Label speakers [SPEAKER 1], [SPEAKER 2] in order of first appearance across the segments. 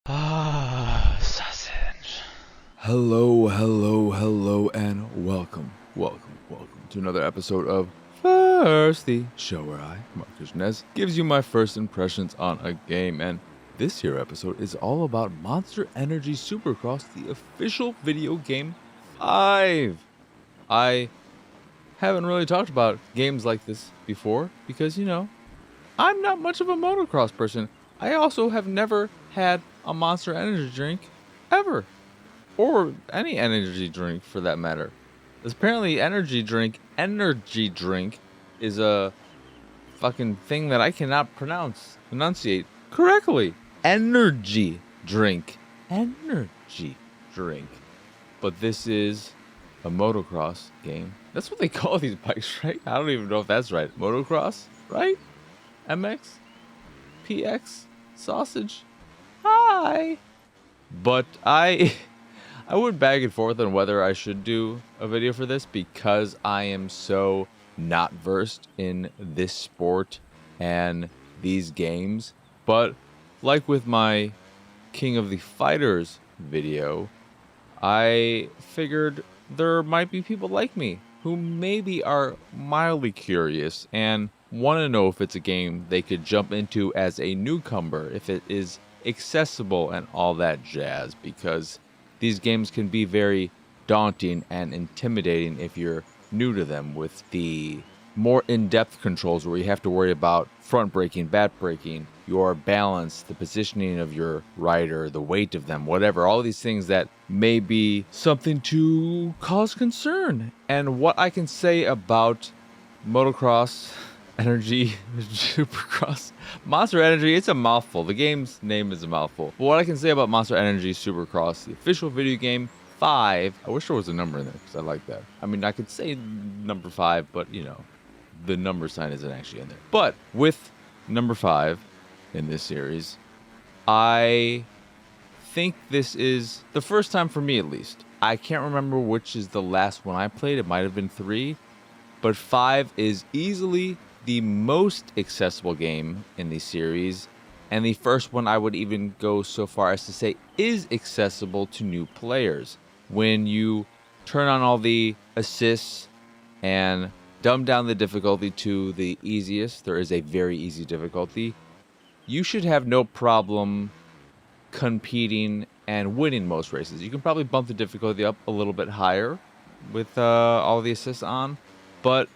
[SPEAKER 1] Sausage.
[SPEAKER 2] Hello, and welcome to another episode of First, the show where I, Marcus Nez, gives you my first impressions on a game. And this here episode is all about Monster Energy Supercross, the official video game 5. I haven't really talked about games like this before because, I'm not much of a motocross person. I also have never had a Monster Energy drink ever. Or any energy drink for that matter. Apparently energy drink is a fucking thing that I cannot enunciate correctly. Energy drink. But this is a motocross game. That's what they call these bikes, right? I don't even know if that's right. Motocross, right? MX? PX? Sausage? Hi! But I went back and forth on whether I should do a video for this because I am so not versed in this sport and these games. But like with my King of the Fighters video, I figured there might be people like me who maybe are mildly curious and want to know if it's a game they could jump into as a newcomer, if it is accessible and all that jazz, because these games can be very daunting and intimidating if you're new to them, with the more in-depth controls where you have to worry about front braking, back braking, your balance, the positioning of your rider, the weight of them, whatever, all these things that may be something to cause concern. And what I can say about motocross, Energy Supercross, Monster Energy, it's a mouthful. The game's name is a mouthful. But what I can say about Monster Energy Supercross, the official video game 5, I wish there was a number in there because I like that. I mean, I could say number 5, but the number sign isn't actually in there. But with number 5 in this series, I think this is the first time for me, at least. I can't remember which is the last one I played. It might have been 3, but 5 is easily the most accessible game in the series, and the first one I would even go so far as to say is accessible to new players. When you turn on all the assists and dumb down the difficulty to the easiest, there is a very easy difficulty, you should have no problem competing and winning most races. You can probably bump the difficulty up a little bit higher with all the assists on, but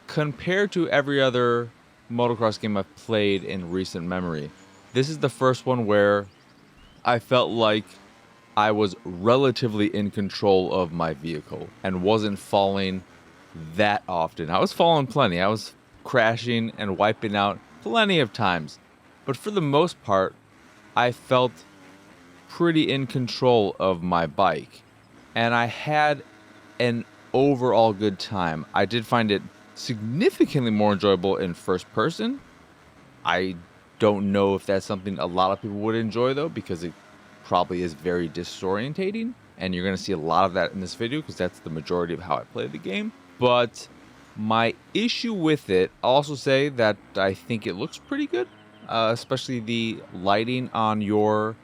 [SPEAKER 2] compared to every other motocross game I've played in recent memory, this is the first one where I felt like I was relatively in control of my vehicle and wasn't falling that often. I was falling plenty. I was crashing and wiping out plenty of times. But for the most part, I felt pretty in control of my bike. And I had an overall good time. I did find it significantly more enjoyable in first person. I don't know if that's something a lot of people would enjoy though, because it probably is very disorientating, and you're going to see a lot of that in this video because that's the majority of how I play the game. But my issue with it, I'll also say that I think it looks pretty good, especially the lighting on your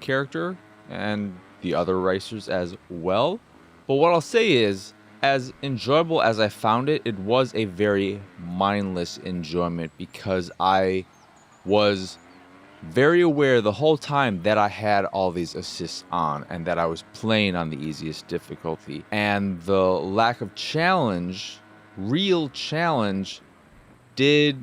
[SPEAKER 2] character and the other racers as well. But what I'll say is, as enjoyable as I found it, it was a very mindless enjoyment because I was very aware the whole time that I had all these assists on and that I was playing on the easiest difficulty. And the lack of challenge, real challenge, did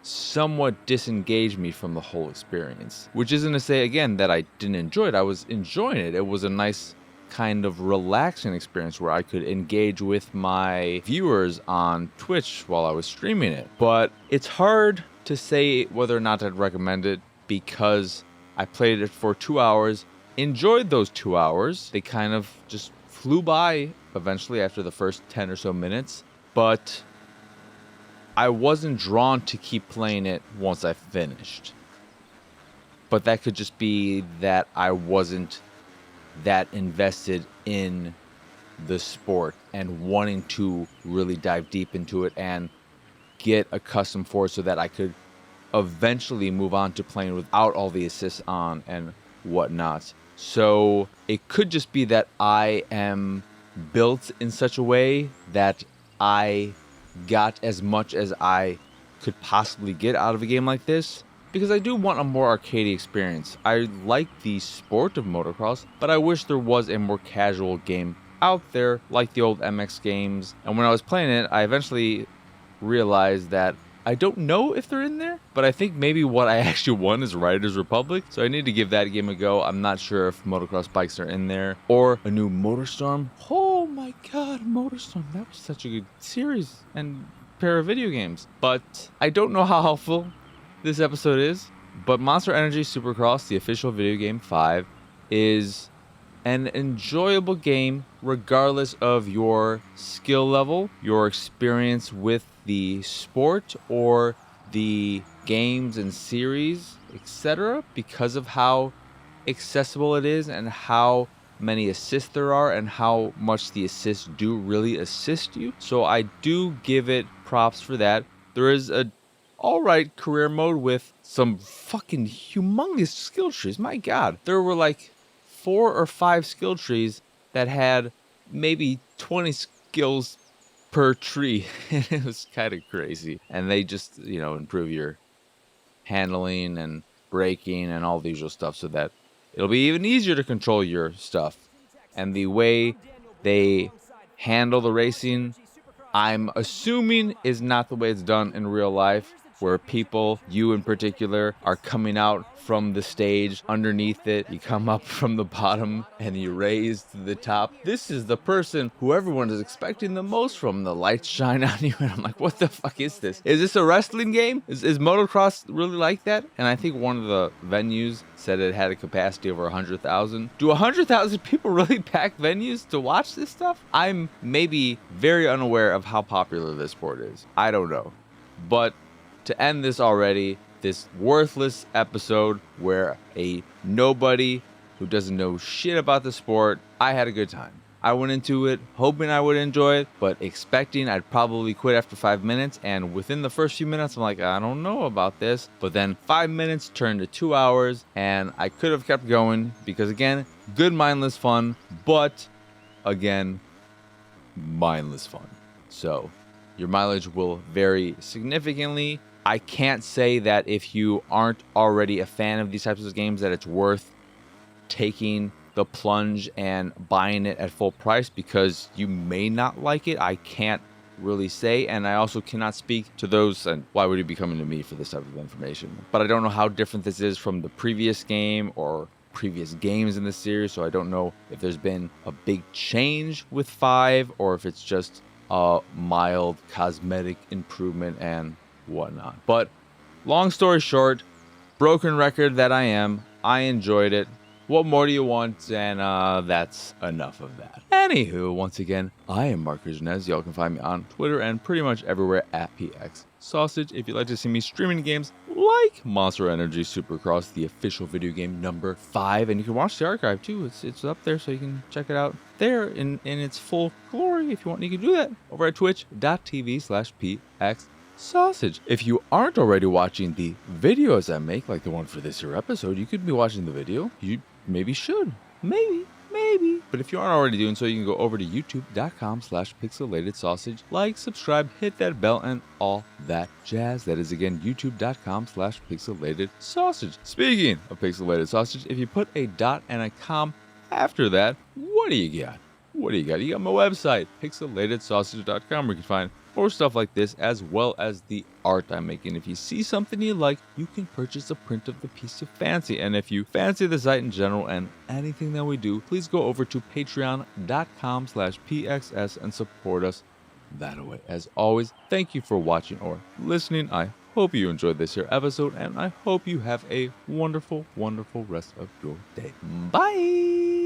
[SPEAKER 2] somewhat disengage me from the whole experience. Which isn't to say, again, that I didn't enjoy it. I was enjoying it. It was a nice kind of relaxing experience where I could engage with my viewers on Twitch while I was streaming it. But it's hard to say whether or not I'd recommend it because I played it for 2 hours, enjoyed those 2 hours. They kind of just flew by eventually after the first 10 or so minutes, but I wasn't drawn to keep playing it once I finished. But that could just be that I wasn't that invested in the sport and wanting to really dive deep into it and get accustomed for it so that I could eventually move on to playing without all the assists on and whatnot. So it could just be that I am built in such a way that I got as much as I could possibly get out of a game like this, because I do want a more arcadey experience. I like the sport of motocross, but I wish there was a more casual game out there like the old MX games. And when I was playing it, I eventually realized that I don't know if they're in there, but I think maybe what I actually want is Riders Republic, so I need to give that game a go. I'm not sure if motocross bikes are in there, or a new MotorStorm. Oh my god, MotorStorm, that was such a good series and pair of video games. But I don't know how helpful this episode is, but Monster Energy Supercross, the official video game 5, is an enjoyable game regardless of your skill level, your experience with the sport or the games and series, etc., because of how accessible it is and how many assists there are and how much the assists do really assist you. So I do give it props for that. There is a alright career mode with some fucking humongous skill trees. My god, there were like 4 or 5 skill trees that had maybe 20 skills per tree. It was kind of crazy. And they just, improve your handling and braking and all the usual stuff so that it'll be even easier to control your stuff. And the way they handle the racing, I'm assuming, is not the way it's done in real life, where people, you in particular, are coming out from the stage underneath it. You come up from the bottom and you raise to the top. This is the person who everyone is expecting the most from. The lights shine on you, and I'm like, what the fuck is this? Is this a wrestling game? Is motocross really like that? And I think one of the venues said it had a capacity over 100,000. Do 100,000 people really pack venues to watch this stuff? I'm maybe very unaware of how popular this sport is. I don't know. But to end this already, this worthless episode where a nobody who doesn't know shit about the sport, I had a good time. I went into it hoping I would enjoy it, but expecting I'd probably quit after 5 minutes, and within the first few minutes, I'm like, I don't know about this. But then 5 minutes turned to 2 hours, and I could have kept going because, again, good mindless fun, but, again, mindless fun. So your mileage will vary significantly. I can't say that if you aren't already a fan of these types of games that it's worth taking the plunge and buying it at full price, because you may not like it. I can't really say, and I also cannot speak to those, and why would you be coming to me for this type of information? But I don't know how different this is from the previous game or previous games in the series, so I don't know if there's been a big change with 5 or if it's just a mild cosmetic improvement and whatnot. But long story short, broken record that I am, I enjoyed it. What more do you want? And that's enough of that. Anywho, once again, I am Mark Rizanez. Y'all can find me on Twitter and pretty much everywhere at PX Sausage. If you'd like to see me streaming games like Monster Energy Supercross, the official video game number 5, and you can watch the archive too. It's up there, so you can check it out there in its full glory. If you want, you can do that over at twitch.tv/PX Sausage. If you aren't already watching the videos I make, like the one for this here episode, you could be watching the video. You maybe should. Maybe. But if you aren't already doing so, you can go over to youtube.com/pixelated sausage. Like, subscribe, hit that bell, and all that jazz. That is, again, youtube.com/pixelated sausage. Speaking of pixelated sausage, if you put a dot and a com after that, what do you got? You got my website, pixelatedsausage.com, where you can find more stuff like this, as well as the art I'm making. If you see something you like, you can purchase a print of the piece you fancy. And if you fancy the site in general and anything that we do, please go over to patreon.com/pxs and support us that way. As always, thank you for watching or listening. I hope you enjoyed this here episode, and I hope you have a wonderful, wonderful rest of your day. Bye!